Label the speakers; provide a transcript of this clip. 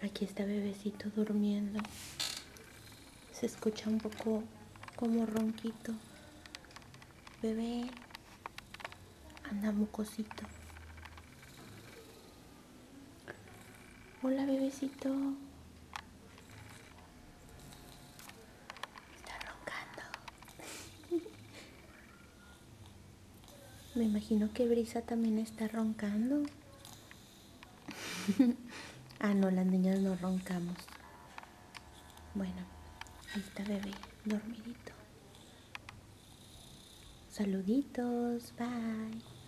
Speaker 1: Aquí está bebecito durmiendo. Se escucha un poco como ronquito. Bebé, anda mocosito. Hola, bebecito. Está roncando. Me imagino que Brisa también está roncando. Ah, no, las niñas no roncamos. Bueno, ahí está bebé, dormidito. Saluditos, bye.